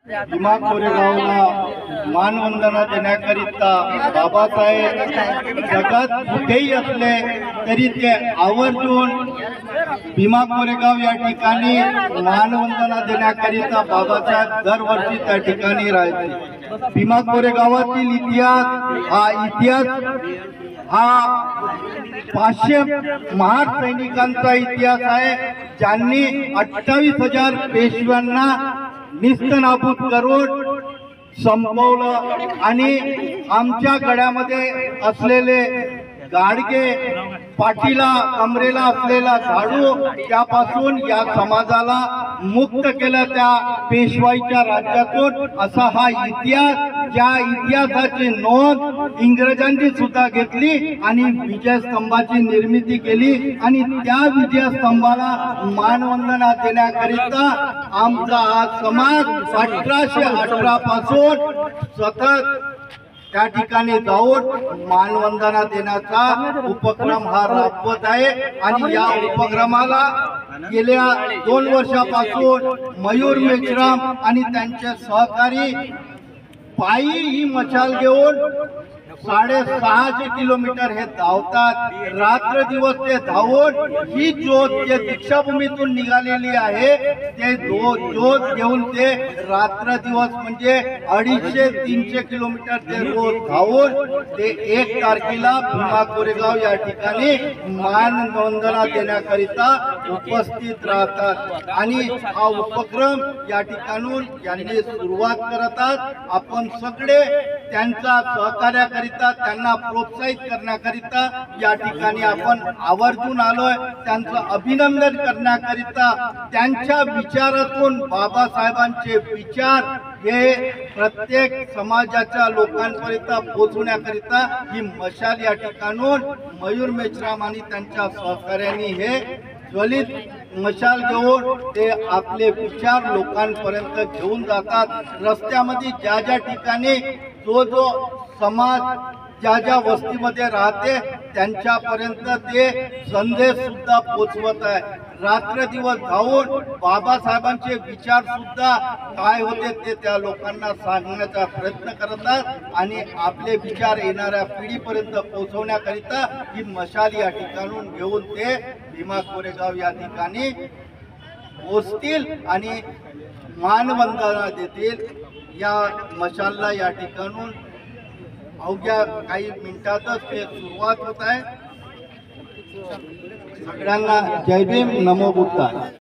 भीमा कोरेगावला मानवंदना देण्याकरिता बाबासाहेब जगात कुठेही असले तरी ते आवर्जून भीमा कोरेगाव या ठिकाणी मानवंदना देण्याकरिता बाबासाहेब दरवर्षी त्या ठिकाणी राहायचे। भीमा कोरेगावातील इतिहास हा 500 महार सैनिकांचा इतिहास आहे, ज्यांनी 28,000 पेशव्यांना निस्तनाबूत करून संपवलं आणि आमच्या गड्यामध्ये असलेले गाडगे, पाठीला कमरेला असलेला झाडू त्यापासून या समाजाला मुक्त केलं त्या पेशवाईच्या राज्यातून। असा हा इतिहास, ज्या इतिहासाची नोंद इंग्रजांनी सुद्धा घेतली आणि विजयस्तंभाची निर्मिती केली आणि त्या विजयस्तंभाला मानवंदना देण्याकरिता आमचा हा समाज 1818 पासून सतत त्या ठिकाणी जाऊन मानवंदना देण्याचा उपक्रम हा राबवत आहे। आणि या उपक्रमाला गेल्या 2 वर्षापासून मयूर मेश्राम आणि त्यांचे सहकारी पायी ही मशाल घेऊन 650 किलोमीटर हे धावतात। रात्र दिवस ते धावून ही ज्योत जे दीक्षाभूमीतून निघालेली आहे ते ज्योत घेऊन ते रात्र दिवस म्हणजे 250-300 किलोमीटर ते रोज धावून ते 1 तारखेला भीमा कोरेगाव या ठिकाणी मानवंदना देण्याकरिता उपस्थित राहतात। आणि हा उपक्रम या ठिकाणून यांनी सुरुवात करतात। आपण सगळे त्यांचा सहकार्याकरिता, त्यांना प्रोत्साहित करण्याकरिता या ठिकाणी आपण आवर्जून आलोय। त्यांचं अभिनंदन करण्याकरिता, त्यांच्या विचारातून बाबासाहेबांचे विचार हे प्रत्येक समाजाच्या लोकांपर्यंत पोहोचवण्याकरिता ही मशाल या ठिकाणून मयूर मेश्राम आणि त्यांच्या सहकार्यांनी हे ज्वलित मशाल घेऊन ते आपले विचार लोकांपर्यंत घेऊन जातात। रस्त्यामध्ये ज्या ज्या ठिकाणी जो समाज ज्या वस्तीमध्ये राहते त्यांच्यापर्यंत ते संदेश सुद्धा पोचवत आहे। रात्र दिवस धावून बाबासाहेबांचे विचार सुद्धा काय होते ते त्या लोकांना सांगण्याचा प्रयत्न करतात आणि आपले विचार येणाऱ्या पिढीपर्यंत पोहोचवण्याकरिता ही मशाल या ठिकाणून घेऊन ते भीमा कोरेगाव या ठिकाणी पोचतील आणि मानवंदना देतील। या मशालला या ठिकाणून अवघ्या काही मिनिटातच ते सुरुवात होत आहे। सगळ्यांना जय भीम, नमो बुद्धाय।